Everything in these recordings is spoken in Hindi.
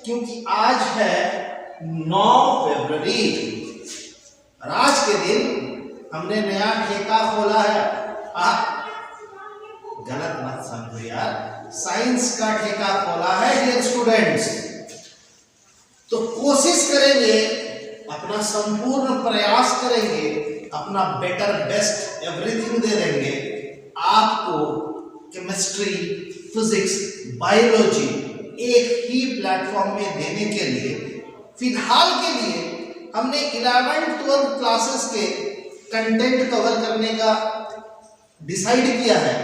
क्योंकि आज है 9 फरवरी और आज के दिन हमने नया ठेका खोला है। गलत मत समझो यार, साइंस का ठेका खोला है डियर स्टूडेंट्स। तो कोशिश करेंगे, अपना संपूर्ण प्रयास करेंगे, अपना बेटर बेस्ट एवरीथिंग दे देंगे आपको केमिस्ट्री, फिजिक्स, बायोलॉजी एक ही प्लेटफॉर्म में देने के लिए। फिलहाल के लिए हमने 11th-12th क्लासेस के कंटेंट कवर करने का डिसाइड किया है।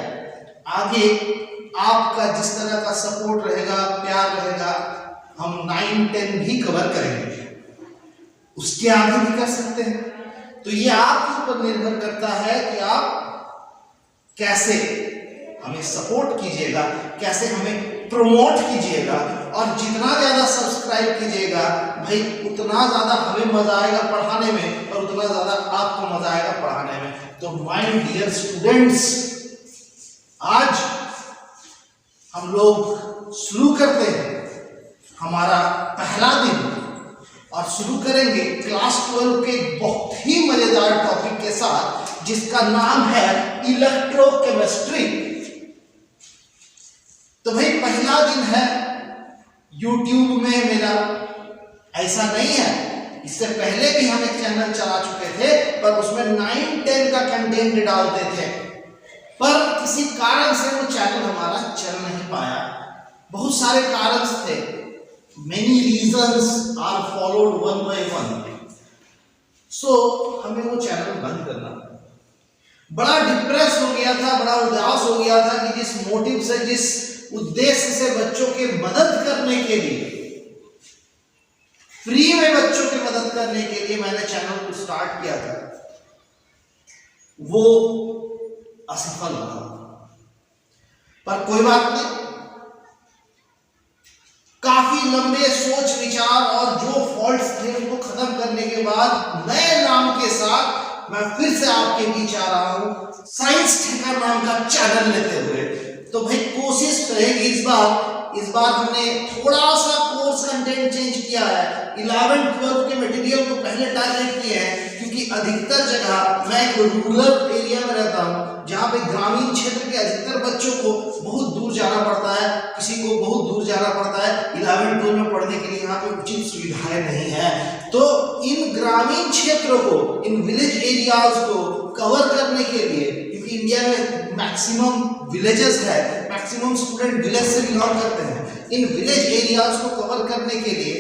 आगे आपका जिस तरह का सपोर्ट रहेगा, प्यार रहेगा, हम 9-10 भी कवर करेंगे, उसके आगे भी कर सकते हैं। तो ये आपके ऊपर निर्भर करता है कि आप कैसे हमें सपोर्ट कीजिएगा, कैसे हमें प्रमोट कीजिएगा, और जितना ज्यादा सब्सक्राइब कीजिएगा भाई उतना ज्यादा हमें मजा आएगा पढ़ाने में और उतना ज्यादा आपको मजा आएगा पढ़ाने में। तो माय डियर स्टूडेंट्स, आज हम लोग शुरू करते हैं हमारा पहला दिन और शुरू करेंगे क्लास 12 के बहुत ही मजेदार टॉपिक के साथ जिसका नाम है इलेक्ट्रोकेमिस्ट्री। तो भाई पहला दिन है YouTube में मेरा, ऐसा नहीं है, इससे पहले भी हम एक चैनल चला चुके थे पर उसमें 9-10 का कंटेंट डालते थे, पर किसी कारण से वो चैनल हमारा चल नहीं पाया। बहुत सारे कारण थे, many reasons are followed one by one, so हमें वो चैनल बंद करना पड़ा। बड़ा डिप्रेस हो गया था, बड़ा उदास हो गया था कि जिस मोटिव से, जिस उद्देश्य से बच्चों के मदद करने के लिए, फ्री में बच्चों की मदद करने के लिए मैंने चैनल को स्टार्ट किया था, वो असफल रहा। पर कोई बात नहीं, काफी लंबे सोच विचार और जो फॉल्ट्स थे उनको खत्म करने के बाद नए नाम के साथ मैं फिर से आपके बीच आ रहा हूं, साइंस ठेका नाम का चैनल लेते हुए। तो भाई कोशिश रहेगी इस बार हमने थोड़ा सा कोर्स कंटेंट चेंज किया है। 11th-12th के मटेरियल को पहले टारगेट किए हैं क्योंकि अधिकतर जगह मैं एक रूरल एरिया में रहता हूँ जहाँ पे ग्रामीण क्षेत्र के अधिकतर बच्चों को बहुत दूर जाना पड़ता है, किसी को बहुत दूर जाना पड़ता है 11th-12th में पढ़ने के लिए, यहाँ पे उचित सुविधाएं नहीं है। तो इन ग्रामीण क्षेत्रों को, इन विलेज एरियाज को कवर करने के लिए, क्योंकि इंडिया में मैक्सिमम विलेजेस है, मैक्सिमम स्टूडेंट विलेज से बिलोंग करते हैं, इन विलेज एरियाज को कवर करने के लिए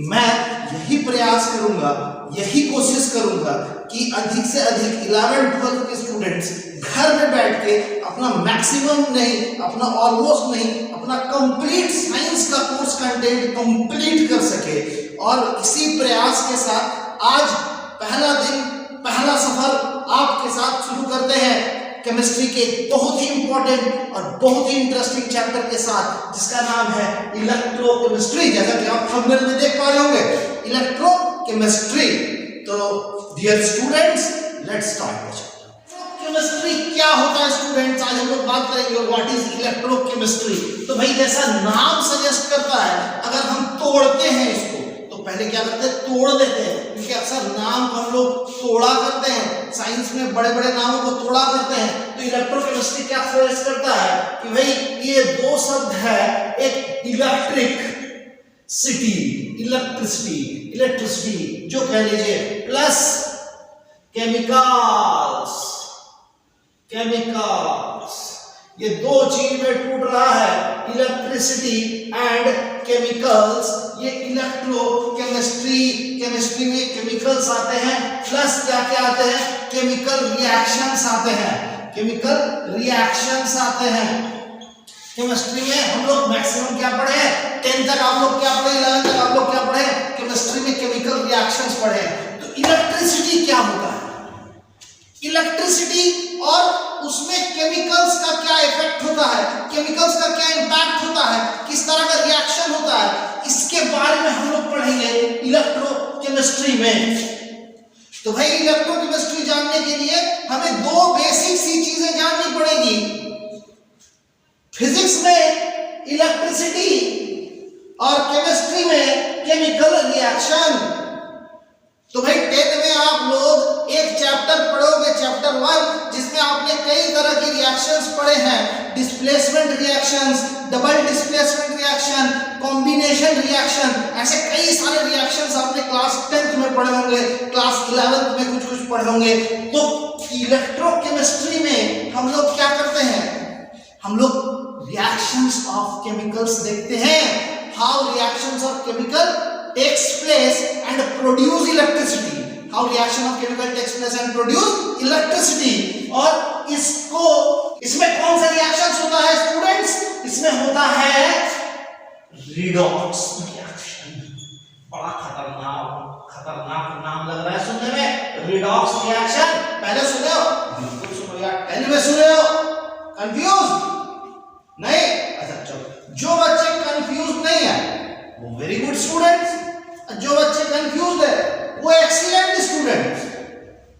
मैं यही प्रयास करूंगा, यही कोशिश करूंगा कि अधिक से अधिक 11th-12th के स्टूडेंट्स घर में बैठ के अपना मैक्सिमम नहीं, अपना ऑलमोस्ट नहीं, अपना कंप्लीट साइंस का कोर्स कंटेंट कंप्लीट कर सके। और इसी प्रयास के साथ आज पहला दिन, पहला सफर आपके साथ शुरू करते हैं केमिस्ट्री के बहुत ही इंपॉर्टेंट और बहुत ही इंटरेस्टिंग चैप्टर के साथ, जिसका नाम है इलेक्ट्रोकेमिस्ट्री। जैसा कि आप थंबनेल में देख पा रहे होंगे, इलेक्ट्रोकेमिस्ट्री। तो dear students, let's start the chapter. Chemistry क्या होता है स्टूडेंट्स, आज हम लोग बात करेंगे व्हाट इज इलेक्ट्रोकेमिस्ट्री। तो भाई जैसा नाम सजेस्ट करता है, अगर हम तोड़ते हैं इसको तो पहले क्या करते हैं, तोड़ देते हैं, क्योंकि अक्सर नाम को हम लोग तोड़ा करते हैं, साइंस में बड़े बड़े नामों को तोड़ा करते हैं। तो इलेक्ट्रोकेमिस्ट्री क्या सजेस्ट करता है कि भाई ये दो शब्द है, एक इलेक्ट्रिक सिटी, इलेक्ट्रिसिटी, इलेक्ट्रिसिटी जो कह लीजिए, प्लस केमिकल्स, केमिकल्स, ये दो चीज में टूट रहा है, इलेक्ट्रिसिटी एंड केमिकल्स। ये इलेक्ट्रोकेमिस्ट्री, केमिस्ट्री में केमिकल्स आते हैं, प्लस क्या क्या आते हैं, केमिकल रिएक्शंस आते हैं, केमिकल रिएक्शंस आते हैं। केमिस्ट्री में हम लोग मैक्सिमम क्या पढ़े हैं, 10 तक आप लोग क्या पढ़े, 11 तक आप लोग क्या पढ़े, केमिस्ट्री में केमिकल रिएक्शंस पढ़े। तो इलेक्ट्रिसिटी क्या होता है, इलेक्ट्रिसिटी और उसमें केमिकल्स का क्या इफेक्ट होता है, केमिकल्स का क्या इंपैक्ट होता है, किस तरह का रिएक्शन होता है, इसके बारे में हम लोग पढ़ेंगे इलेक्ट्रोकेमिस्ट्री में। तो भाई इलेक्ट्रोकेमिस्ट्री जानने के लिए हमें दो बेसिक सी चीजें जाननी पड़ेगी। फिजिक्स में इलेक्ट्रिसिटी और केमिस्ट्री में केमिकल रिएक्शन। तो भाई 10th में आप लोग एक चैप्टर पढ़ोगे, चैप्टर 1, जिसमें आपने कई तरह की रिएक्शंस पढ़े हैं। Displacement reactions, double displacement reaction, combination reaction, ऐसे कई सारे रिएक्शंस आपने क्लास 10th में पढ़े होंगे, क्लास 11th में कुछ कुछ पढ़े होंगे। तो इलेक्ट्रोकेमिस्ट्री में हम लोग क्या करते हैं, हम लोग रिएक्शंस ऑफ केमिकल्स देखते हैं, how reactions of chemical takes place and produce electricity, how reaction of chemical takes place and produce electricity। और इसमें कौन सा रिएक्शंस होता है स्टूडेंट्स, इसमें होता है रिडॉक्स रिएक्शन। बड़ा खतरनाक नाम लग रहा है सुनने में, रिडॉक्स रिएक्शन। पहले सुने हो? बिल्कुल सुनो यार, 10 में सुने हो? कंफ्यूज नहीं? अच्छा चलो, जो बच्चे कंफ्यूज नहीं है वो वेरी गुड स्टूडेंट्स, जो बच्चे कंफ्यूज है वो एक्सीलेंट स्टूडेंट्स।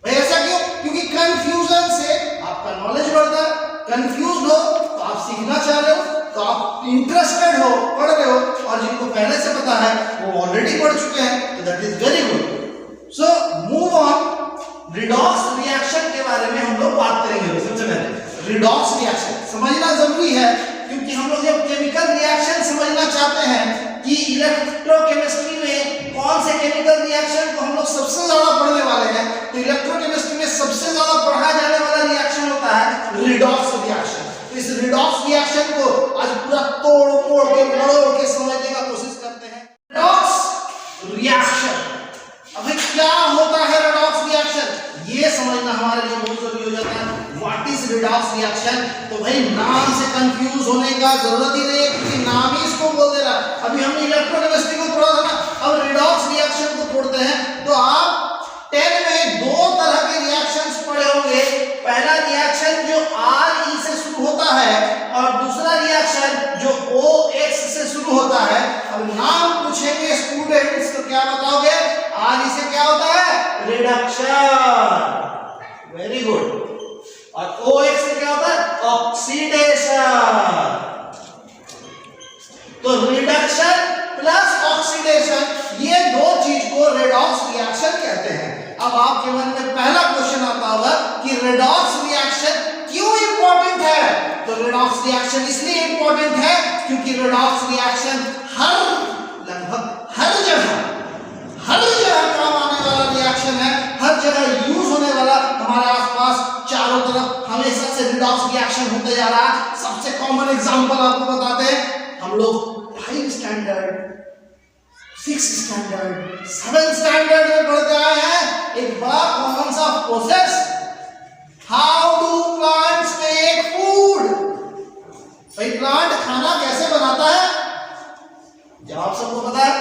भाई ऐसा क्यों? क्योंकि कंफ्यूजन से आपका नॉलेज बढ़ता है। कंफ्यूज हो तो आप सीखना चाह रहे हो, तो आप इंटरेस्टेड हो, पढ़ रहे हो, और जिनको पहले से पता है वो ऑलरेडी पढ़ चुके हैं, तो that is very good. So move on. Redox reaction के बारे में हम लोग बात करेंगे। सबसे पहले रिडॉक्स रिएक्शन समझना जरूरी है, क्योंकि हम लोग जब केमिकल रिएक्शन समझना चाहते हैं कि इलेक्ट्रोकेमिस्ट्री में कौन से केमिकल रिएक्शन को हम लोग सबसे ज्यादा पढ़ने वाले हैं, तो इलेक्ट्रोकेमिस्ट्री में सबसे ज्यादा पढ़ा जाने वाला रिएक्शन होता है रिडॉक्स रिएक्शन। तो इस रिडॉक्स रिएक्शन को आज पूरा तोड़ मोड़ के मरोड़ के समझने का कोशिश करते हैं। रिडॉक्स रिएक्शन, अभी क्या होता है रिडॉक्स रिएक्शन, ये समझना हमारे लिए बहुत जरूरी हो जाता है। What is redox reaction? तो भाई नाम से कंफ्यूज होने का जरूरत ही नहीं है, क्योंकि नाम ही इसको बोल दे रहा है। अभी हमने इलेक्ट्रोकेमिस्ट्री को पढ़ा था ना, अब रिडॉक्स रिएक्शन को पढ़ते हैं। तो आप 10 में दो तरह के रिएक्शंस पढ़े होंगे। पहला रिएक्शन जो RE से शुरू होता है, और दूसरा रिएक्शन जो OX से शुरू होता है। अब नाम पूछेंगे स्टूडेंट्स तो क्या बताओगे? RE से क्या होता है? Reduction, very good. और OX से क्या होता है? ऑक्सीडेशन। तो रिडक्शन प्लस ऑक्सीडेशन, ये दो चीज को रिडॉक्स रिएक्शन कहते हैं। अब आपके मन में पहला क्वेश्चन आता होगा कि रिडॉक्स रिएक्शन क्यों इंपॉर्टेंट है? तो रिडॉक्स रिएक्शन इसलिए इंपॉर्टेंट है क्योंकि रिडॉक्स रिएक्शन लगभग हर जगह काम आने वाला रिएक्शन है, हर जगह यूज होने वाला। हमारे आसपास चारों तरफ हमेशा से रिडॉक्स रिएक्शन होते जा रहा है। सबसे कॉमन एग्जांपल आपको बताते हैं, हम लोग 5 स्टैंडर्ड, 6 स्टैंडर्ड, 7 स्टैंडर्ड में पढ़ते आए हैं एक बड़ा कॉमन सा process, how do plants make food. भाई प्लांट खाना कैसे बनाता है? जवाब सबको पता है,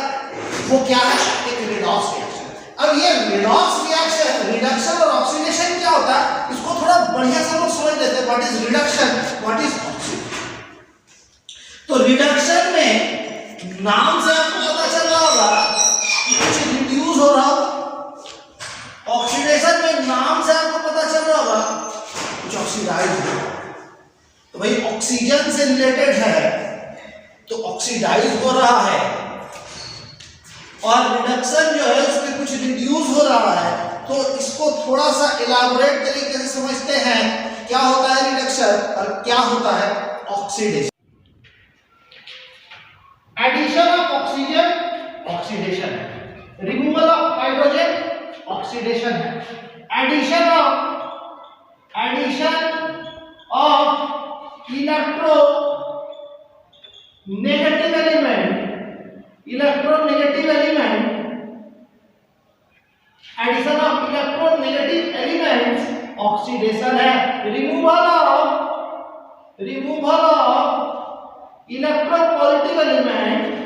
वो क्या है? एक रिडॉक्स रिएक्शन। अब ये रिडॉक्स रिएक्शन, रिडक्शन और ऑक्सीडेशन क्या होता है, इसको थोड़ा बढ़िया से लोग समझ लेते हैं। What is reduction, what is oxidation? तो रिडक्शन में नाम से आपको पता चल रहा होगा कि कुछ रिड्यूस हो रहा होगा। ऑक्सीडेशन में नाम से आपको पता चल रहा होगा कुछ ऑक्सीडाइज हो रहा है। तो भाई ऑक्सीजन से रिलेटेड है तो ऑक्सीडाइज हो रहा है, और रिडक्शन जो है उसमें कुछ रिड्यूस हो रहा है। तो इसको थोड़ा सा इलाबोरेट तरीके से समझते हैं, क्या होता है रिडक्शन और क्या होता है oxidation. Addition of oxygen oxidation है, रिमूवल ऑफ हाइड्रोजन ऑक्सीडेशन है, addition of electronegative element, addition of electronegative elements oxidation है, removal of electropositive element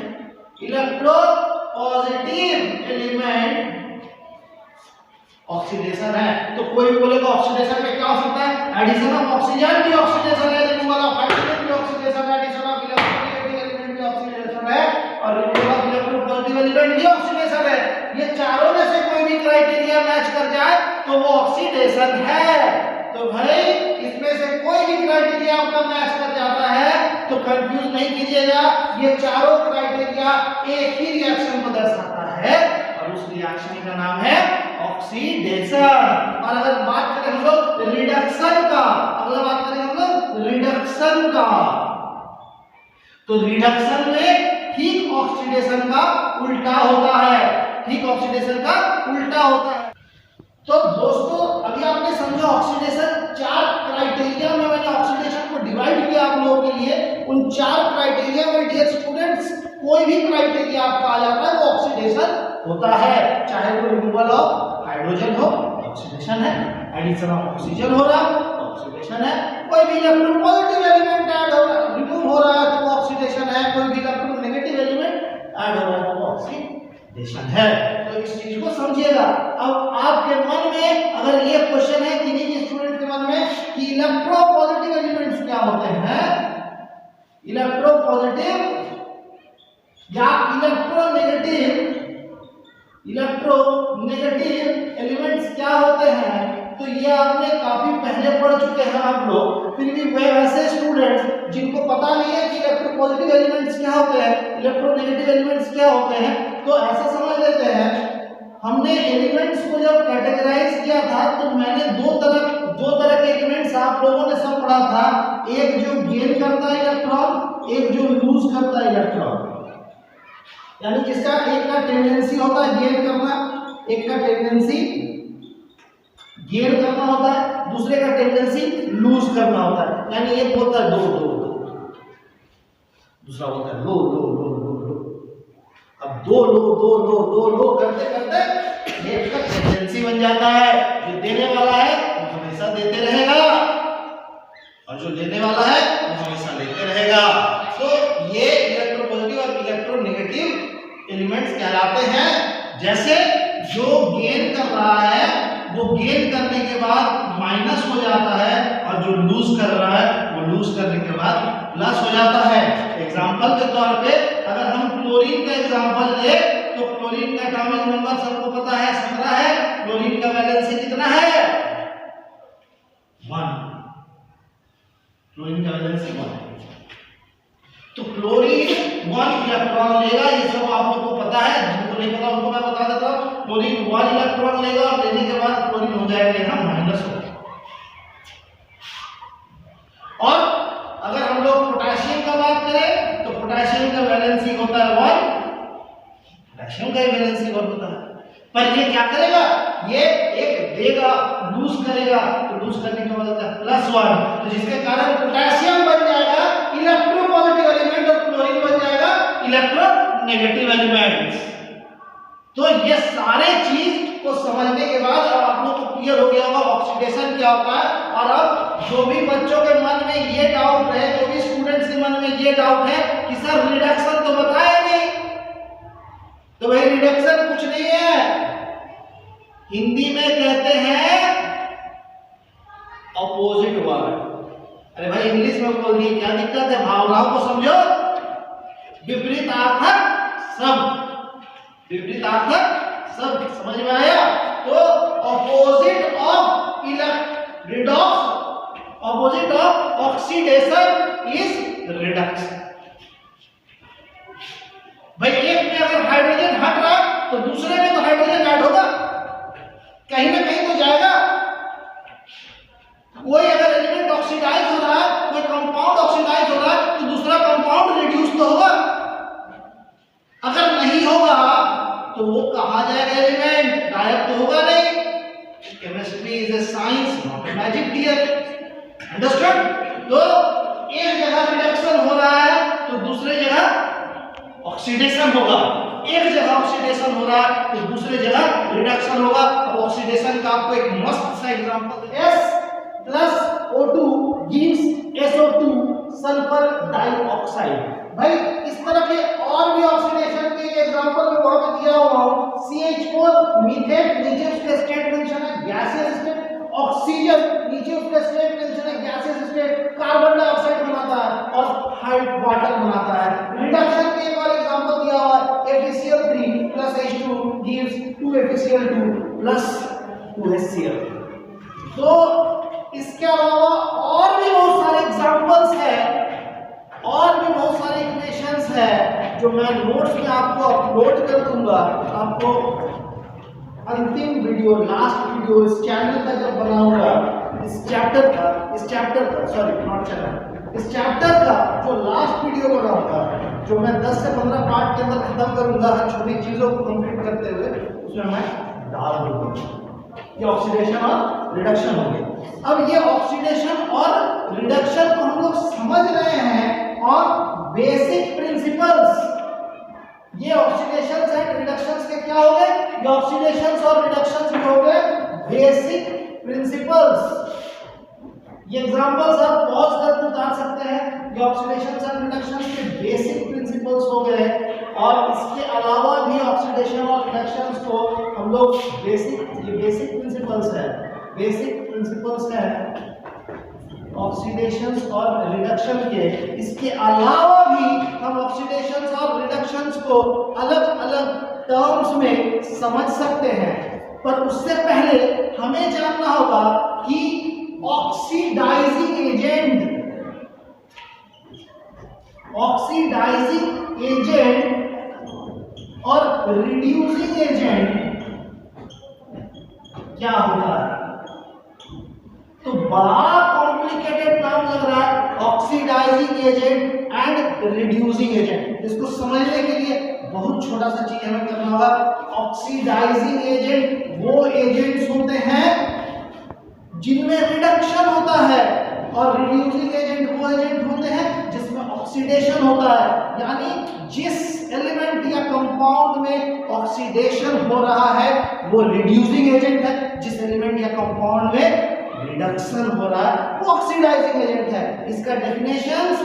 oxidation है। तो कोई भी बोलेगा ऑक्सीडेशन में क्या हो सकता है? एडिशन ऑफ ऑक्सीजन भी ऑक्सीडेशन है, रिमूवल ऑफ हाइड्रोजन भी ऑक्सीडेशन है, एडिशन ऑफ इलेक्ट्रोनेगेटिव एलिमेंट भी ऑक्सीडेशन है, और रिमूवल ऑफ इलेक्ट्रोपॉजिटिव एलिमेंट भी ऑक्सीडेशन है। ये चारों में से कोई भी क्राइटेरिया मैच कर जाए तो वो ऑक्सीडेशन है। तो भाई इसमें से कोई भी क्राइटेरिया आपका मैच कर जाता है तो कंफ्यूज नहीं कीजिएगा, ये चारों क्राइटेरिया एक ही रिएक्शन को दर्शाता है और उस रिएक्शन का नाम है ऑक्सीडेशन। और अगर बात करें हम लोग रिडक्शन का, अगला बात करें हम लोग रिडक्शन का, तो रिडक्शन में ठीक ऑक्सीडेशन का उल्टा होता है, ठीक ऑक्सीडेशन का उल्टा होता है। तो दोस्तों अभी आपने समझा ऑक्सीडेशन, चार क्राइटेरिया में मैंने ऑक्सीडेशन को डिवाइड किया आप लोगों के लिए। उन चार क्राइटेरिया में डियर स्टूडेंट्स कोई भी क्राइटेरिया आपका आ जाता है वो ऑक्सीडेशन होता है, चाहे वो रिमूवल ऑफ हाइड्रोजन हो ऑक्सीडेशन है, एडिशन ऑफ ऑक्सीजन हो रहा ऑक्सीडेशन है, कोई भी इलेक्ट्रोपॉजिटिव एलिमेंट ऐड हो रहा रिमूव हो रहा है तो ऑक्सीडेशन है, कोई भी इलेक्ट्रोनेगेटिव एलिमेंट ऐड हो रहा है तो ऑक्सीडेशन है। तो इस चीज को समझिएगा। अब आपके मन में अगर ये क्वेश्चन है किसी भी स्टूडेंट के मन में कि इलेक्ट्रोपॉजिटिव एलिमेंट्स क्या होते हैं, इलेक्ट्रोपॉजिटिव या इलेक्ट्रोनेगेटिव एलिमेंट्स क्या होते हैं, तो ये आपने काफी पहले पढ़ चुके हैं आप लोग। फिर भी वे वैसे स्टूडेंट्स जिनको पता नहीं है कि इलेक्ट्रोपॉजिटिव एलिमेंट्स क्या होते हैं, इलेक्ट्रोनेगेटिव एलिमेंट्स क्या होते हैं, तो ऐसा समझ लेते हैं हमने एलिमेंट्स को जब कैटेगराइज किया था तो मैंने दो तरह के एलिमेंट्स आप लोगों ने सब पढ़ा था, एक जो गेन करता है इलेक्ट्रॉन, एक जो लूज करता है इलेक्ट्रॉन। यानी जिसका एक का टेंडेंसी होता है गेन करना, एक का टेंडेंसी गेन करना होता है, दूसरे का टेंडेंसी लूज करना होता है। यानी एक बोलता है दो दो दो, दूसरा बोलता है लो लो लो लो लो। अब दो लो दो लो दो लो करते करते एक का टेंडेंसी बन जाता है, जो देने वाला है वो हमेशा देते रहेगा और जो लेने वाला है वो हमेशा लेते रहेगा। तो ये इलेक्ट्रोपॉजिटिव और इलेक्ट्रोनेगेटिव एलिमेंट्स कहलाते हैं। जैसे जो गेन कर रहा है वो गेन करने के बाद माइनस हो जाता है और जो लूज कर रहा है वो लूज करने के बाद प्लस हो जाता है। एग्जांपल के तौर पे अगर हम क्लोरीन का एग्जांपल ले तो क्लोरीन का एटॉमिक नंबर सबको पता है 17 है, क्लोरीन का वैलेंसी कितना है 1, क्लोरीन का वैलेंसी 1। तो क्लोरीन 1 इलेक्ट्रॉन लेगा, ये सब आप लोगों को पता है, जिनको नहीं पता उनको मैं बता देता हूं। क्लोरीन 1 इलेक्ट्रॉन लेगा और लेने के बाद क्लोरीन हो जाएगा यहां माइनस हो। और अगर हम लोग पोटेशियम का बात करें तो पोटेशियम का वैलेंसी होता है 1, पोटेशियम का वैलेंसी 1 होता है। पर ये क्या करेगा, ये एक देगा लूज करेगा, तो लूज करने के बाद होता है +1, तो जिसके कारण पोटेशियम बन जाएगा इलेक्ट्रोपॉजिटिव एलिमेंट और क्लोरीन बन जाएगा इलेक्ट्रोनेगेटिव एलिमेंट। तो ये सारे चीज को समझने के बाद अब आप लोग को क्लियर हो गया होगा ऑक्सीडेशन क्या होता है। और अब जो भी बच्चों के मन में ये डाउट है, जो भी स्टूडेंट्स के मन में ये डाउट है कि सर रिडक्शन तो बताया नहीं, तो भाई रिडक्शन कुछ नहीं है, हिंदी में कहते हैं अपोजिट वर्ड। अरे भाई इंग्लिश में बोल दिए क्या दिक्कत है, भावनाओं को समझो। विपरीतार्थक शब्द, विपरीतार्थक शब्द समझ में आया। तो opposite of redox, opposite of oxidation is reduction. भाई एक में अगर हाइड्रोजन हट रहा तो दूसरे में तो हाइड्रोजन ऐड होगा, कहीं ना कहीं तो जाएगा। कोई अगर एलिमेंट ऑक्सीडाइज हो रहा है, कोई कंपाउंड ऑक्सीडाइज हो रहा है तो दूसरा कंपाउंड रिड्यूस तो होगा। अगर नहीं होगा तो वो कहा जाएगा एलिमेंट, गायब तो होगा नहीं। Chemistry is a science not a magic dear, understood. तो एक जगह रिडक्शन हो रहा है तो दूसरे जगह ऑक्सीडेशन होगा, एक जगह ऑक्सीडेशन हो रहा है तो दूसरे जगह रिडक्शन होगा। अब ऑक्सीडेशन का आपको एक मस्त सा example, S+O2 gives SO2 sulphur dioxide. भाई इस तरह के और भी ऑक्सीडेशन के एग्जांपल में वहां पे दिया हुआ हूं। CH4 मीथेन, नीचे उसके स्टेट मेंशन है गैसियस स्टेट। ऑक्सीजन नीचे उसका स्टेट मेंशन है गैसियस स्टेट, कार्बन डाइऑक्साइड बनाता है और हाइट वाटर बनाता है। रिडक्शन के एक और एग्जांपल दिया हुआ है, FeCl3 + H2 gives 2FeCl2 + 2HCl। तो इसके अलावा और भी बहुत सारे एग्जांपल्स हैं, और भी बहुत सारे इक्वेशंस है जो मैं नोट्स में आपको अपलोड कर दूंगा। आपको अंतिम वीडियो, लास्ट वीडियो इस चैनल का जब बनाऊंगा, इस चैप्टर का जो लास्ट वीडियो बनाऊंगा, जो मैं 10 से 15 पार्ट के अंदर खत्म करूंगा हर छोटी चीजों को कंप्लीट करते हुए, उसमें मैं डाल दूंगा। ये ऑक्सीडेशन और रिडक्शन हो गया। अब ये ऑक्सीडेशन और रिडक्शन को हम लोग समझ रहे हैं और बेसिक प्रिंसिपल्स, ये ऑक्सीडेशन एंड रिडक्शंस के क्या हो गए, ये ऑक्सीडेशंस और रिडक्शंस के हो गए बेसिक प्रिंसिपल्स। ये एग्जांपल्स आप पॉज करके उतार सकते हैं। ये ऑक्सीडेशंस एंड रिडक्शंस के बेसिक प्रिंसिपल्स हो गए और इसके अलावा भी ऑक्सीडेशन और रिडक्शंस को हम लोग ये बेसिक प्रिंसिपल्स है, बेसिक प्रिंसिपल्स है ऑक्सीडेशंस और रिडक्शन के। इसके अलावा भी हम ऑक्सीडेशंस और रिडक्शंस को अलग अलग टर्म्स में समझ सकते हैं, पर उससे पहले हमें जानना होगा कि ऑक्सीडाइजिंग एजेंट और रिड्यूसिंग एजेंट क्या होता है। तो बड़ा कॉम्प्लिकेटेड नाम लग रहा है, oxidising agent and reducing agent. इसको समझने के लिए बहुत छोटा सा चीज हमें करना होगा। ऑक्सीडाइजिंग एजेंट वो एजेंट्स होते हैं जिनमें रिडक्शन होता है, और रिड्यूसिंग एजेंट वो एजेंट होते हैं जिसमें ऑक्सीडेशन होता है। यानी जिस एलिमेंट या कंपाउंड में ऑक्सीडेशन हो रहा है वो रिड्यूसिंग एजेंट है, जिस एलिमेंट या कंपाउंड में रिडक्शन हो रहा है वो ऑक्सीडाइजिंग एजेंट है। इसका डेफिनेशंस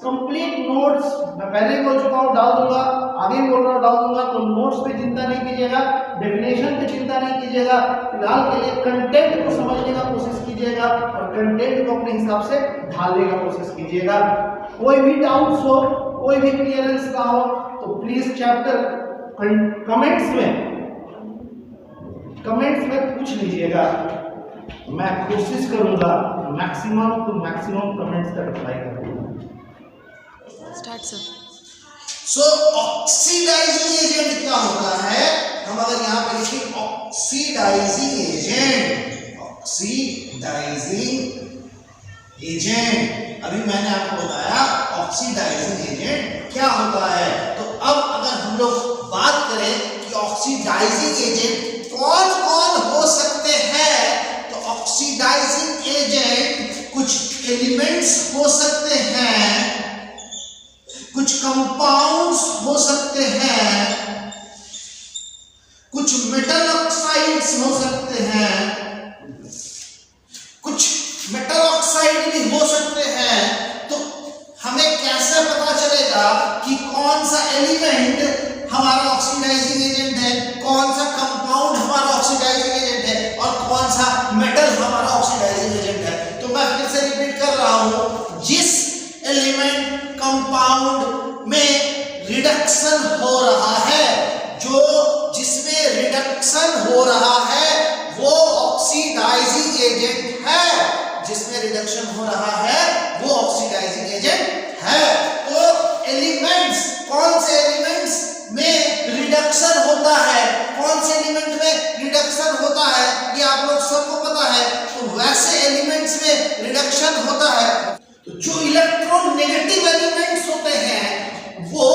कंप्लीट नोट्स मैं पहले ही बोल चुका हूं, डाल दूंगा, आगे बोल रहा हूं डाल दूंगा, तो नोट्स पे चिंता नहीं कीजिएगा, डेफिनेशन पे चिंता नहीं कीजिएगा। फिलहाल के लिए कंटेंट को समझने का कोशिश कीजिएगा और कंटेंट को अपने हिसाब से ढालने का कोशिश कीजिएगा। कोई भी डाउट्स हो, कोई भी क्लियरेंस ना हो तो प्लीज चैप्टर कमेंट्स में पूछ लीजिएगा। मैं कोशिश करूंगा मैक्सिमम टू मैक्सिमम कमेंट्स तक रिप्लाई करूंगा। Start sir. So oxidising agent क्या होता है, हम अगर यहाँ पे लिखें ऑक्सीडाइजिंग एजेंट, अभी मैंने आपको बताया ऑक्सीडाइजिंग एजेंट क्या होता है। तो अब अगर हम लोग बात करें कि ऑक्सीडाइजिंग एजेंट कौन कौन हो सकते हैं, तो ऑक्सीडाइजिंग एजेंट कुछ एलिमेंट्स हो सकते हैं, कुछ कंपाउंड्स हो सकते हैं, कुछ मेटल ऑक्साइड्स हो सकते हैं, कुछ मेटल ऑक्साइड भी हो सकते हैं। तो हमें कैसे पता चलेगा कि कौन सा एलिमेंट हमारा ऑक्सीडाइजिंग एजेंट है, कौन सा कंपाउंड हमारा ऑक्सीडाइजिंग एजेंट है और कौन सा मेटल हमारा ऑक्सीडाइजिंग एजेंट है। तो मैं फिर से रिपीट कर रहा हूं, जिस एलिमेंट कंपाउंड में रिडक्शन हो रहा है, जिसमें रिडक्शन हो रहा है वो ऑक्सीडाइजिंग एजेंट है, जिसमें रिडक्शन हो रहा है वो ऑक्सीडाइजिंग एजेंट है। तो एलिमेंट्स, कौन से एलिमेंट्स में रिडक्शन होता है, कौन से एलिमेंट में रिडक्शन होता है, ये आप लोग सबको पता है। तो वैसे एलिमेंट्स में रिडक्शन होता है, तो जो इलेक्ट्रोनेगेटिव एलिमेंट्स होते हैं वो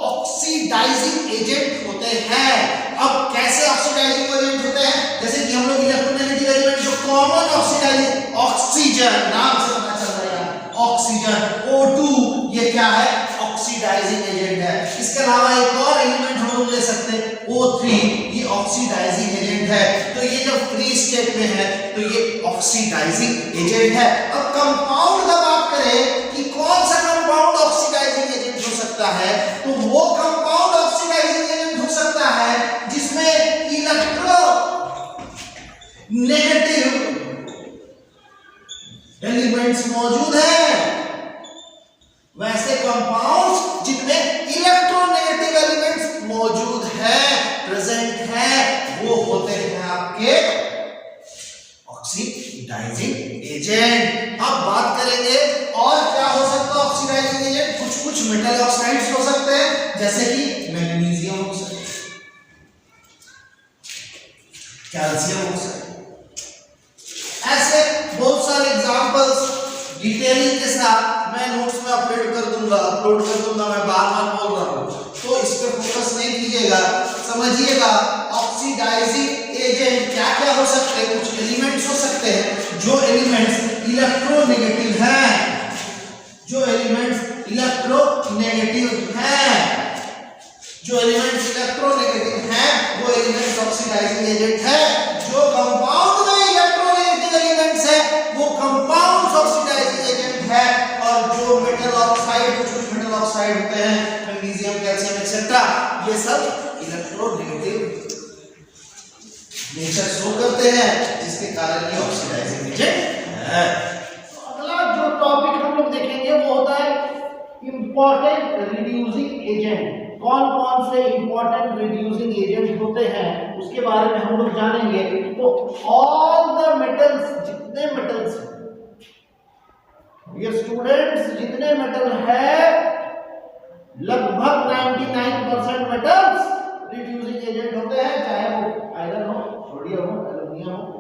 ऑक्सीडाइजिंग एजेंट होते हैं। अब कैसे ऑक्सीडाइजिंग एजेंट होते हैं, जैसे कि हम लोग इलेक्ट्रोनेगेटिव एलिमेंट जो कॉमन ऑक्सीडाइजिंग, ऑक्सीजन नाम से पता चल रहा है, ऑक्सीजन O2 ये क्या है, ऑक्सीडाइजिंग एजेंट है। इसके अलावा एक और एलिमेंट हम लोग ले सकते हैं O3, ये ऑक्सीडाइजिंग एजेंट है। तो ये जब फ्री स्टेट में है तो ये ऑक्सीडाइजिंग एजेंट है। अब कंपाउंड का बात करें कि कौन सा कंपाउंड ऑक्सीडाइजिंग एजेंट हो सकता है, तो वो कंपाउंड ऑक्सीडाइजिंग एजेंट हो सकता है जिसमें इलेक्ट्रो नेगेटिव एलिमेंट्स मौजूद है। वैसे कंपाउंड्स जिनमें इलेक्ट्रोनेगेटिव एलिमेंट्स मौजूद है, प्रेजेंट है, वो होते हैं आपके ऑक्सीडाइजिंग एजेंट। अब बात करेंगे और क्या हो सकता है ऑक्सीडाइजिंग एजेंट, कुछ जैसे कि मैग्नीशियम ऑक्साइड, कैल्शियम ऑक्साइड। ऐसे बहुत सारे एग्जांपल्स डिटेलिंग के साथ मैं नोट्स में अपलोड कर दूंगा, मैं बार-बार बोल रहा हूँ, तो इस पे फोकस नहीं कीजिएगा, समझिएगा। ऑक्सीडाइजिंग एजेंट क्या क्या हो सकते हैं, कुछ एलिमेंट्स हो सकते हैं जो एलिमेंट्स इलेक्ट्रोनेगेटिव हैं, जो एलिमेंट्स इलेक्ट्रोनेगेटिव हैं, जो एलिमेंट्स इलेक्ट्रोनेगेटिव हैं वो एलिमेंट्स ऑक्सीडाइजिंग एजेंट है। जो कंपाउंड में इलेक्ट्रोनेगेटिव एलिमेंट्स है वो कंपाउंड्स ऑक्सीडाइजिंग एजेंट है। और जो मेटल ऑक्साइड, कुछ मेटल ऑक्साइड होते हैं, मैग्नीशियम, कैल्शियम एक्सेट्रा, ये सब इलेक्ट्रोनेगेटिव नेचर शो करते हैं, जिसके कारण ये ऑक्सीडाइजिंग एजेंट है। अगला जो टॉपिक हम लोग देखेंगे वो होता है इंपॉर्टेंट रिड्यूसिंग एजेंट। कौन कौन से इंपॉर्टेंट रिड्यूसिंग एजेंट होते हैं उसके बारे में हम लोग जानेंगे। तो ऑल द मेटल्स, जितने मेटल्स ये स्टूडेंट्स, जितने मेटल है लगभग 99% मेटल्स रिड्यूसिंग एजेंट होते हैं, चाहे वो आयरन हो, सोडियम हो, एल्युमिनियम हो।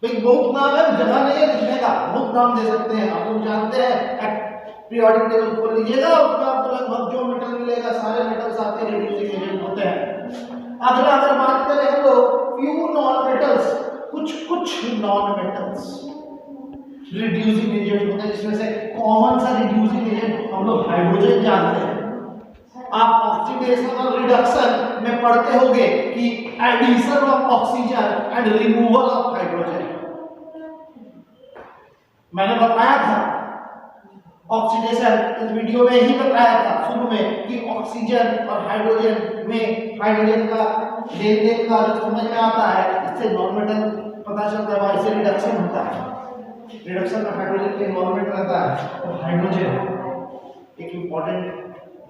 बहुत नाम है, जगह नहीं है लिखने का, बहुत नाम दे सकते हैं। आप लोग जानते हैं, पीरियोडिक टेबल खोल लीजिएगा, उसमें आपको लगभग जो मेटल मिलेगा सारे मेटल्स आपके रिड्यूसिंग एजेंट होते हैं। अगला अगर बात करें हम लोग फ्यू नॉन मेटल्स, कुछ नॉन मेटल्स रिड्यूसिंग एजेंट होते हैं, जिसमें से कॉमन सा रिड्यूसिंग एजेंट हम लोग हाइड्रोजन जानते हैं। आप ऑक्सीडेशन और रिडक्शन में पढ़ते होंगे कि addition of oxygen and removal of hydrogen. मैंने बताया था ऑक्सीडेशन इस वीडियो में ही बताया था शुरू में कि ऑक्सीजन और हाइड्रोजन में हाइड्रोजन का लेन देन का जो समझ में आता है, इससे नॉन मेटल पता चलता है, इससे रिडक्शन होता है। रिडक्शन में हाइड्रोजन के नॉन मेटल रहता है, तो हाइड्रोजन एक इंपॉर्टेंट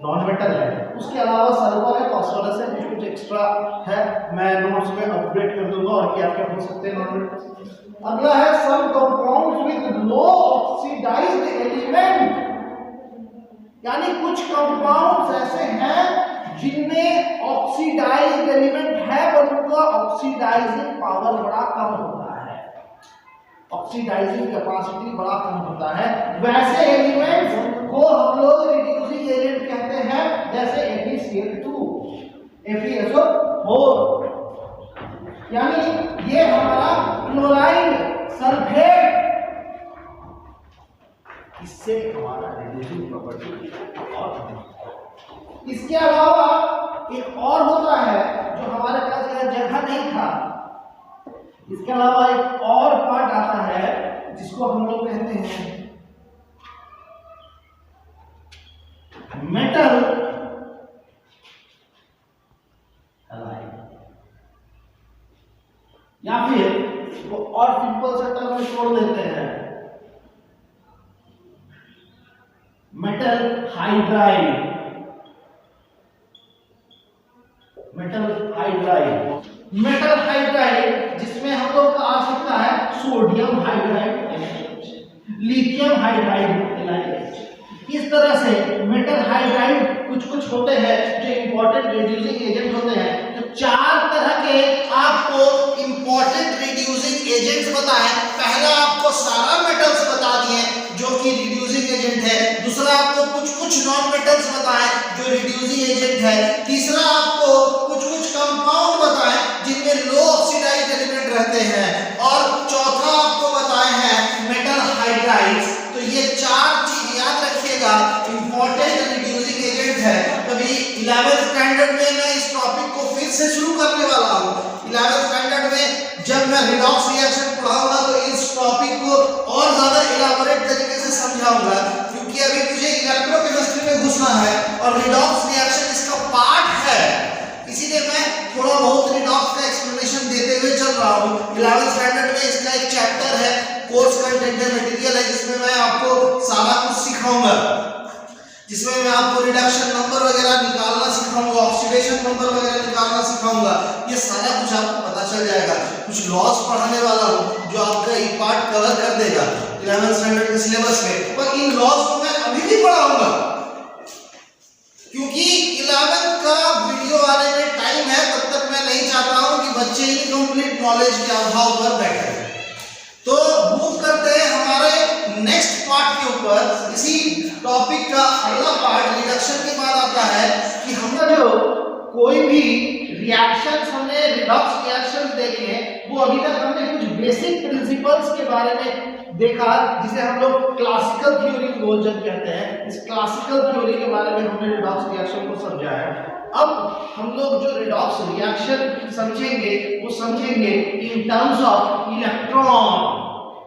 नॉन मेटल है। उसके अलावा सल्फर है, फास्फोरस है, कुछ एक्स्ट्रा है, मैं नोट्स में अपडेट कर दूंगा और क्या क्या हो सकते हैं नॉन मेटल। अगला है some compounds with low oxidised element, यानी कुछ कंपाउंड्स ऐसे हैं जिनमें ऑक्सीडाइज्ड एलिमेंट है पर उनका ऑक्सीडाइजिंग पावर बड़ा कम होता है, ऑक्सीडाइजिंग कैपेसिटी बड़ा कम होता है। वैसे एलिमेंट्स को हम लोग रिड्यूसिंग एजेंट कहते हैं, जैसे FeCl2, FeSO4, यानी ये हमारा क्लोराइड, सल्फेट, इससे हमारा रिड्यूसिंग प्रॉपर्टी और। इसके अलावा एक और होता है जो हमारे पास जगह नहीं था, इसके अलावा एक और पार्ट आता है जिसको हम लोग कहते हैं मेटल हैलाइड, या फिर वो और सिंपल से टर्म में छोड़ देते हैं metal hydride. Metal hydride, metal hydride जिसमें हम लोग का आ सकता है सोडियम हाइड्राइड, लिथियम हाइड्राइड। इस तरह से मेटल हाइड्राइड कुछ होते हैं जो इंपॉर्टेंट रिड्यूसिंग एजेंट होते हैं। तो 4 तरह के आपको इंपॉर्टेंट रिड्यूसिंग एजेंट्स बताएं। पहला आपको सारा मेटल्स बता दिए जो कि रिड्यूसिंग एजेंट है, दूसरा आपको कुछ नॉन मेटल्स बताएं जो रिड्यूसिंग एजेंट है, तीसरा आपको कुछ कंपाउंड बताएं जिनमें लो ऑक्सीडाइज्ड एलिमेंट रहते हैं, और चौथा आपको बताए हैं मेटल हाइड्राइड्स। तो ये 4 चीज याद रखिएगा, इंपॉर्टेंट रिड्यूसिंग एजेंट है। कभी 11th स्टैंडर्ड में मैं इस टॉपिक को फिर से शुरू करने वाला हूँ। 11th स्टैंडर्ड में जब मैं रिडॉक्स रिएक्शन पढ़ाऊंगा तो इस टॉपिक को और ज्यादा इलाबोरेट तरीके से समझाऊंगा, क्योंकि अभी मुझे इलेक्ट्रोकेमिस्ट्री में घुसना है और रिडॉक्स रिएक्शन इसका पार्ट है, इसीलिए मैं थोड़ा बहुत रिडॉक्स का एक्सप्लेनेशन देते हुए चल रहा हूँ। 11th स्टैंडर्ड में इसका एक चैप्टर है कोर्स कंटेंट मटेरियल है, जिसमें मैं आपको सारा कुछ सिखाऊंगा, जिसमें मैं आपको रिडक्शन नंबर वगैरह निकालना सिखाऊंगा, ऑक्सीडेशन नंबर वगैरह निकालना सिखाऊंगा। ये सारा कुछ आपको पता चल जाएगा। कुछ लॉस पढ़ाने वाला हूँ जो आपका ये पार्ट कवर कर देगा 11th स्टैंडर्ड के सिलेबस में, पर इन लॉस को मैं अभी भी पढ़ाऊंगा। क्योंकि 11th का वीडियो आने में टाइम है, तब तक मैं नहीं चाहता हूं कि बच्चे इनकम्प्लीट नॉलेज के अभाव पर बैठे। तो मूव करते हैं हमारे नेक्स्ट पार्ट के ऊपर। इसी टॉपिक का अगला पार्ट रिडक्शन के बाद आता है कि हमने जो कोई भी रिएक्शंस हमने रिडॉक्स रिएक्शंस देखे, वो अभी तक हमने कुछ बेसिक प्रिंसिपल्स के बारे में देखा, जिसे हम लोग क्लासिकल थ्योरी बोलते कहते हैं। इस क्लासिकल थ्योरी के बारे में हमने रिडॉक्स रिएक्शन को समझा है। अब हम लोग जो रिडॉक्स रिएक्शन समझेंगे वो समझेंगे in terms of electron.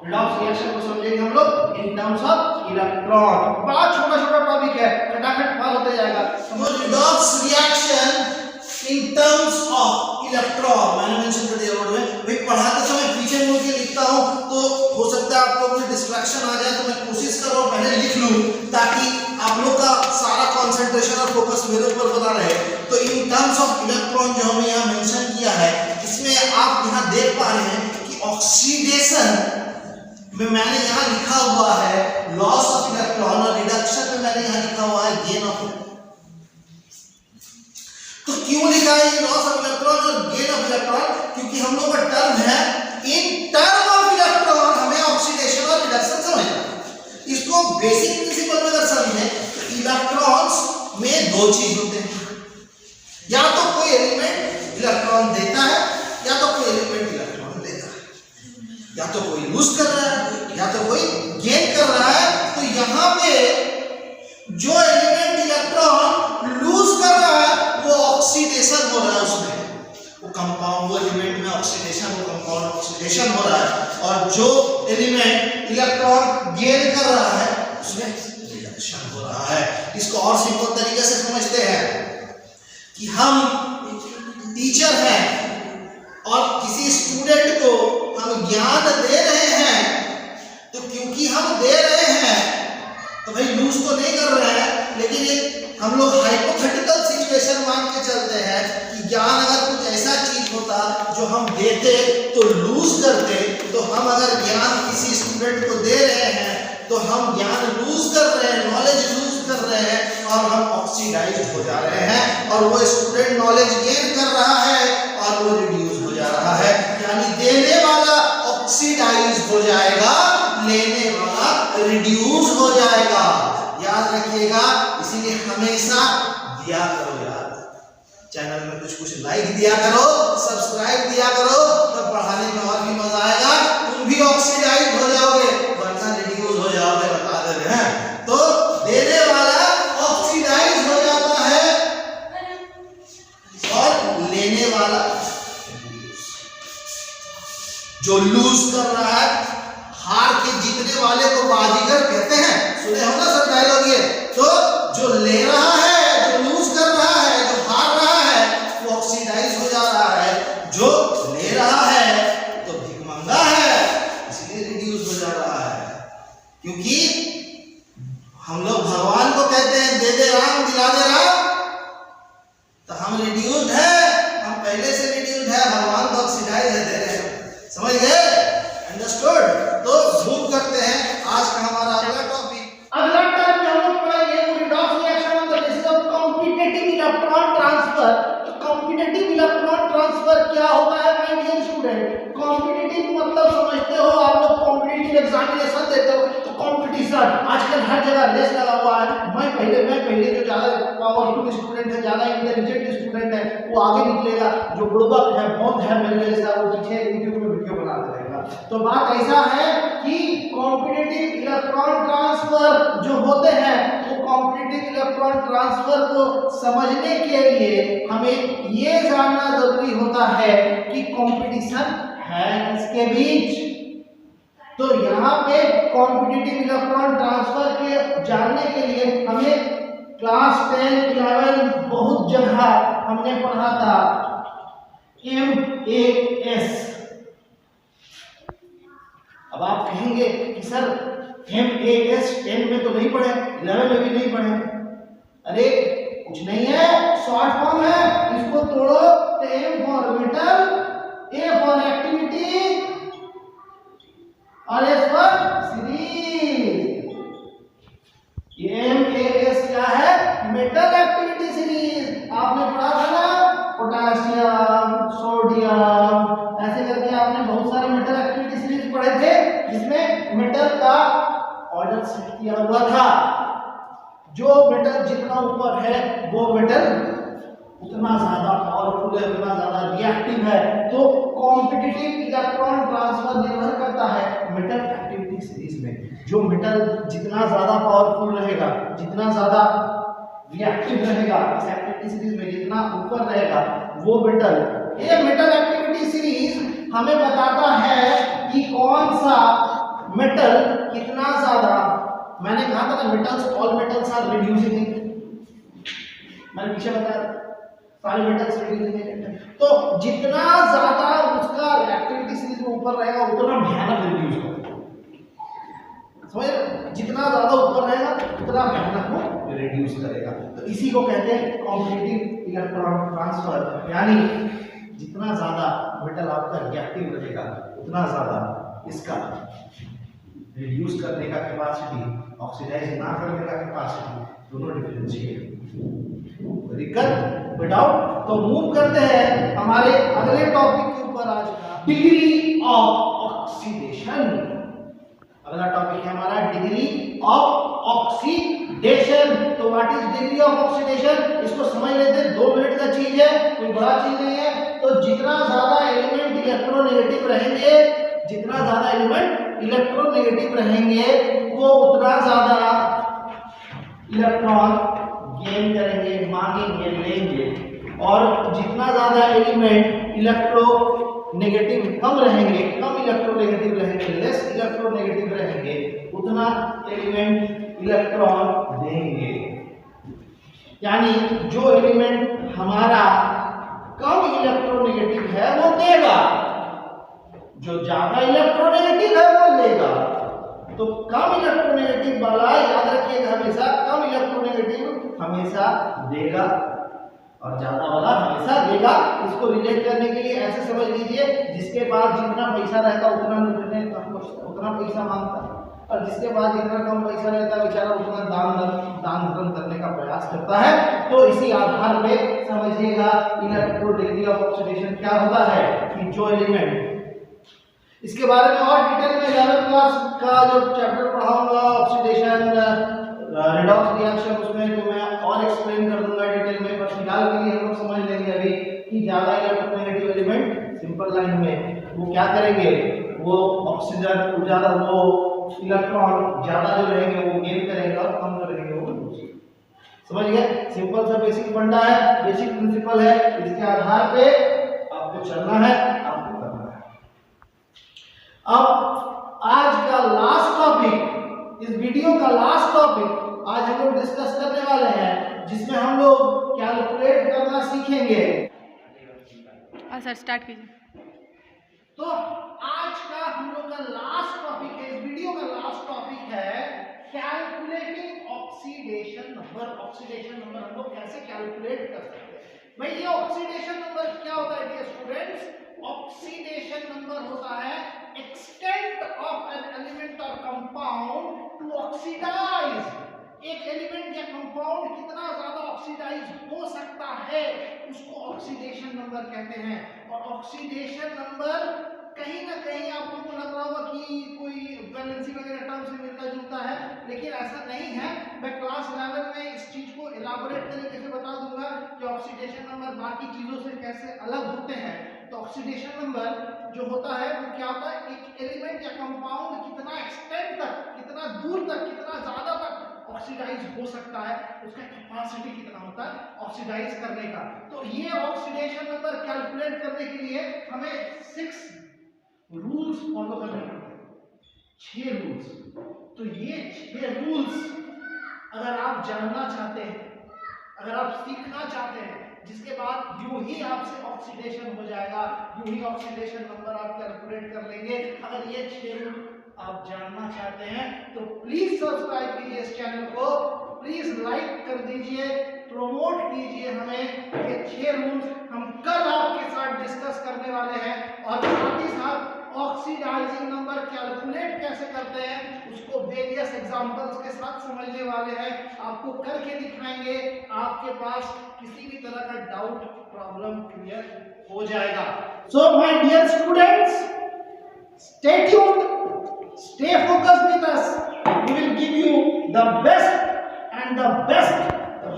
Redox reaction को समझेंगे हम लोग इन टर्म्स ऑफ इलेक्ट्रॉन। बड़ा छोटा छोटा टॉपिक है, फटाफट पार होते जाएगा। तो redox reaction in terms of electron मैंने मेंशन कर दिया बोर्ड में। भाई पढ़ाते समय पीछे मुड़ के लिखता हूं तो हो सकता है आपको कोई डिस्ट्रैक्शन आ जाए, तो मैं कोशिश कर रहा हूं पहले लिख लूं ताकि आप लोग का सारा कंसंट्रेशन और फोकस मेरे ऊपर बना रहे। तो इन टर्म्स ऑफ इलेक्ट्रॉन जो हमने यहाँ मेंशन किया है, इसमें आप यहाँ देख पा रहे हैं कि ऑक्सीडेशन में मैंने यहाँ लिखा हुआ है लॉस ऑफ इलेक्ट्रॉन, और रिडक्शन में मैंने यहाँ लिखा हुआ है गेन ऑफ इलेक्ट्रॉन। तो क्यों लिखा है ये लॉस ऑफ इलेक्ट्रॉन और गेन ऑफ इलेक्ट्रॉन? क्योंकि हम लोग का टर्म है इन टर्म ऑफ इलेक्ट्रॉन हमें ऑक्सीडेशन और रिडक्शन समझना है। इसको बेसिक प्रिंसिपल में अगर समझें तो इलेक्ट्रॉन्स में दो चीज होते हैं, या तो कोई एलिमेंट इलेक्ट्रॉन देता है या तो कोई एलिमेंट इलेक्ट्रॉन लेता है, या तो कोई लूज कर रहा है या तो कोई गेन कर रहा है। तो यहाँ पे जो एलिमेंट इलेक्ट्रॉन लूज कर रहा है वो ऑक्सीडेशन हो रहा है, उसमें वो कंपाउंड, वो एलिमेंट में ऑक्सीडेशन, वो कंपाउंड ऑक्सीडेशन हो रहा है, और जो एलिमेंट इलेक्ट्रॉन गेन कर रहा है उसमें रिडक्शन हो रहा है। इसको और सिंपल तरीके से समझते हैं कि हम टीचर हैं और किसी स्टूडेंट को हम ज्ञान दे रहे हैं, तो क्योंकि हम दे रहे हैं तो भाई लूज तो नहीं कर रहे हैं, लेकिन एक हम लोग हाइपोथेटिकल सिचुएशन मान के चलते हैं कि ज्ञान अगर कुछ ऐसा चीज होता जो हम देते तो लूज करते, तो हम अगर ज्ञान किसी स्टूडेंट को दे रहे हैं तो हम ज्ञान लूज कर रहे हैं, नॉलेज लूज कर रहे हैं और हम ऑक्सीडाइज हो जा रहे हैं, और वो स्टूडेंट नॉलेज गेन कर रहा है और वो रिड्यूस हो जा रहा है। यानी देने वाला ऑक्सीडाइज हो जाएगा, लेने वाला रिड्यूस हो जाएगा। याद रखिएगा, इसीलिए हमेशा दिया करो यार, चैनल में कुछ लाइक दिया करो, सब्सक्राइब दिया करो, तो पढ़ाने में और भी मजा आएगा। तुम भी ऑक्सीडाइज हो जाओगे वरना रिड्यूस हो जाओगे, बता दे रहे हैं। तो देने वाला ऑक्सीडाइज हो जाता है और लेने वाला जो लूज कर रहा है, हार के जीतने वाले को बाजीगर कहते हैं, सुने हो ना सब डायलॉग ये। तो जो ले रहा है, जो लूज कर रहा है, जो हार रहा है, वो ऑक्सीडाइज हो जा रहा है। जो ले रहा है तो भिखमंगा है, इसलिए रिड्यूस हो जा रहा है। क्योंकि हम लोग भगवान को कहते हैं दे दे राम दिला दे राम, तो हम रिड्यूस्ड है, हम पहले से रिड्यूस्ड है, भगवान को ऑक्सीडाइज है दे रहे हैं। समझ गए? अंडरस्टूड? तो मूव करते हैं आज का हमारा अगला टॉपिक। अगला टर्म हम लोग पढ़ेंगे वो redox reaction on the basis of competitive electron transfer. तो कॉम्पिटिटिव इलेक्ट्रॉन ट्रांसफर क्या होता है माय डियर स्टूडेंट? कॉम्पिटिटिव मतलब समझते हो आप लोग, कॉम्पिटिटिव एग्जामिनेशन देते हो तो कंपटीशन आजकल हर जगह रेस लगा हुआ है। मैं पहले जो ज्यादा पावरफुल स्टूडेंट है, ज्यादा इंटेलिजेंट स्टूडेंट है, वो आगे निकलेगा, जो बुड़बक है, बहुत है मेरे जैसा, वो पीछे यूट्यूब में वीडियो बना देगा। तो बात ऐसा है कि कॉम्पिटिटिव इलेक्ट्रॉन ट्रांसफर जो होते हैं, वो कॉम्पिटिटिव इलेक्ट्रॉन ट्रांसफर को समझने के लिए हमें ये जानना जरूरी होता है कि कंपटीशन है किसके बीच। तो यहाँ पे कॉम्पिटिटिव इलेक्ट्रॉन ट्रांसफर के जानने के लिए हमें क्लास 10, 11 बहुत जगह हमने पढ़ा था MAS। अब आप कहेंगे कि सर MAS 10 में तो नहीं पढ़े, 11 में भी नहीं पढ़े। अरे कुछ नहीं है, शॉर्ट फॉर्म है, इसको तोड़ो तो M for metal, A for activity और S फॉर सीरीज। ये MAS क्या है? मेटल एक्टिविटी है वो मेटल उतना ज्यादा पावरफुल है, उतना ज्यादा रिएक्टिव है। तो कॉम्पिटिटिव इलेक्ट्रॉन ट्रांसफर निर्भर करता है मेटल एक्टिविटी सीरीज में। जो मेटल जितना ज्यादा पावरफुल रहेगा, जितना ज्यादा रिएक्टिव रहेगा, इस एक्टिविटी सीरीज में जितना ऊपर रहेगा वो मेटल। ये मेटल एक्टिविटी सीरीज हमें बताता है कि कौन सा मेटल कितना ज्यादा, मैंने कहा था ना metals, all metals are reducing, मैंने पीछे बताया सारे मेटल्स रिड्यूसिंग। तो जितना ज्यादा उसका एक्टिविटी सीरीज में ऊपर रहेगा उतना भयानक रिड्यूस होगा, समझ? जितना ज्यादा ऊपर रहेगा उतना भयानक वो रिड्यूस करेगा। तो इसी को कहते हैं कॉम्पिटिटिव इलेक्ट्रॉन ट्रांसफर, यानी जितना ज्यादा मेटल आपका रिएक्टिव रहेगा उतना ज्यादा इसका रिड्यूस करने का कैपेसिटी, ऑक्सीडाइज ना करने का कैपेसिटी, दोनों डिफरेंशिएट। दिक्कत विदाउट। तो मूव करते हैं हमारे अगले टॉपिक के ऊपर आज का, डिग्री ऑफ ऑक्सीडेशन। अगला टॉपिक है हमारा डिग्री ऑफ ऑक्सीडेशन। तो what is degree of oxidation, इसको समझ लेते हैं, 2 मिनट का चीज है, कोई बड़ा चीज नहीं है। तो जितना ज्यादा एलिमेंट इलेक्ट्रोनेगेटिव रहेंगे, जितना ज्यादा एलिमेंट इलेक्ट्रोनेगेटिव रहेंगे वो उतना ज्यादा इलेक्ट्रॉन गेन करेंगे, मांगेंगे, लेंगे। और जितना ज्यादा एलिमेंट इलेक्ट्रोनेगेटिव कम रहेंगे, कम इलेक्ट्रोनेगेटिव रहेंगे, लेस इलेक्ट्रोनेगेटिव रहेंगे, उतना एलिमेंट इलेक्ट्रॉन देंगे। यानी जो एलिमेंट हमारा कम इलेक्ट्रोनेगेटिव है वो देगा, जो ज्यादा इलेक्ट्रोनेगेटिव है वो लेगा। तो कम इलेक्ट्रोनेगेटिव वाला याद रखिएगा हमेशा, कम इलेक्ट्रोनेगेटिव हमेशा देगा और ज्यादा वाला हमेशा देगा। इसको रिलेट करने के लिए ऐसे समझ लीजिए, जिसके पास जितना पैसा रहता उतना लूटने उतना पैसा मांगता, और जिसके पास जितना कम पैसा रहता है बेचारा उतना दान धर्म करने का प्रयास करता है। तो इसी आधार पे समझिएगा इलेक्ट्रो डिग्री ऑफ ऑक्सीडेशन क्या होता है कि जो एलिमेंट, इसके बारे में और डिटेल में 11th क्लास का जो चैप्टर पढ़ाऊंगा ऑक्सीडेशन रेडॉक्स रिएक्शन, उसमें तो मैं और एक्सप्लेन कर दूंगा डिटेल में। पर फिलहाल के लिए हम लोग समझ लेंगे अभी कि ज्यादा इलेक्ट्रोनेगेटिव एलिमेंट सिंपल लाइन में वो क्या करेंगे, वो ऑक्सीजन ज्यादा, वो इलेक्ट्रॉन ज्यादा जो रहेंगे वो गेन करेंगे और कम जो रहेंगे वो लूज। समझ गए? सिंपल सा बेसिक फंडा है, बेसिक प्रिंसिपल है, इसके आधार पे आपको चलना है, आपको करना है। अब आज का लास्ट टॉपिक, इस वीडियो का लास्ट टॉपिक आज हम लोग डिस्कस करने वाले हैं, जिसमें हम लोग कैलकुलेट करना सीखेंगे। सर स्टार्ट कीजिए। तो आज का हम लोग का लास्ट टॉपिक है, इस वीडियो का लास्ट टॉपिक है calculating oxidation number. Oxidation number हम लोग कैसे कैलकुलेट कर सकते हैं। भाई ये ऑक्सीडेशन नंबर क्या होता है डियर स्टूडेंट्स? ऑक्सीडेशन नंबर होता है एक्सटेंट ऑफ एन एलिमेंट और कंपाउंड टू ऑक्सीडाइज। एक एलिमेंट या कंपाउंड कितना ज्यादा ऑक्सीडाइज हो सकता है उसको ऑक्सीडेशन नंबर कहते हैं। और ऑक्सीडेशन नंबर कहीं ना कहीं आप लोगों को लग रहा होगा कि कोई वैलेंसी वगैरह टर्म से मिलता जुलता है, लेकिन ऐसा नहीं है। मैं क्लास 11 में इस चीज को इलाबोरेट तरीके से बता दूंगा कि ऑक्सीडेशन नंबर बाकी चीजों से कैसे अलग होते हैं। तो ऑक्सीडेशन नंबर जो होता है वो क्या होता है, एक एलिमेंट या कंपाउंड कितना एक्सटेंट तक, कितना दूर तक, कितना ज्यादा तक ऑक्सीडाइज हो सकता है, उसका कैपेसिटी कितना होता है ऑक्सीडाइज करने का। तो ये ऑक्सीडेशन नंबर कैलकुलेट करने के लिए हमें 6 रूल्स फॉलो करने पड़ते हैं, 6 रूल्स। तो ये 6 रूल्स अगर आप जानना चाहते हैं, अगर आप सीखना चाहते हैं, जिसके बाद यूं ही आपसे ऑक्सीडेशन हो जाएगा, यूं ही ऑक्सीडेशन नंबर आप कैलकुलेट कर लेंगे। अगर ये 6 रूल आप जानना चाहते हैं तो प्लीज सब्सक्राइब कीजिए इस चैनल को, प्लीज लाइक कर दीजिए, प्रमोट कीजिए हमें। ये 6 रूल्स हम कल आपके साथ डिस्कस करने वाले हैं, और साथ ही साथ ऑक्सीडाइजिंग नंबर कैलकुलेट कैसे करते हैं उसको वेरियस एग्जांपल्स के साथ समझने वाले हैं, आपको करके दिखाएंगे। आपके पास किसी भी तरह का डाउट, प्रॉब्लम क्लियर हो जाएगा। So my dear students, stay tuned, stay focused with us. We will give you the best and the best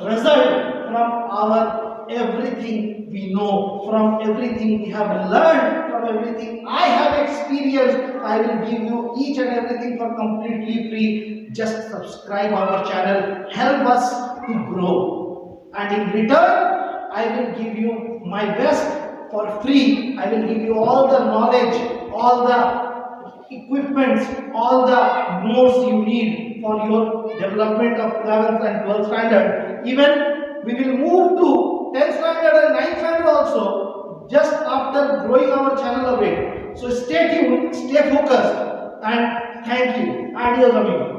result from our everything we know, from everything we have learned, from everything I have experienced. I will give you each and everything for completely free. Just subscribe our channel, help us to grow, and in return I will give you my best for free. I will give you all the knowledge, all the equipments, all the notes you need for your development of 11th and 12th standard. Even we will move to 10th standard and 9th standard also, just after growing our channel a bit. So stay tuned, stay focused, and thank you. Adios, amigos.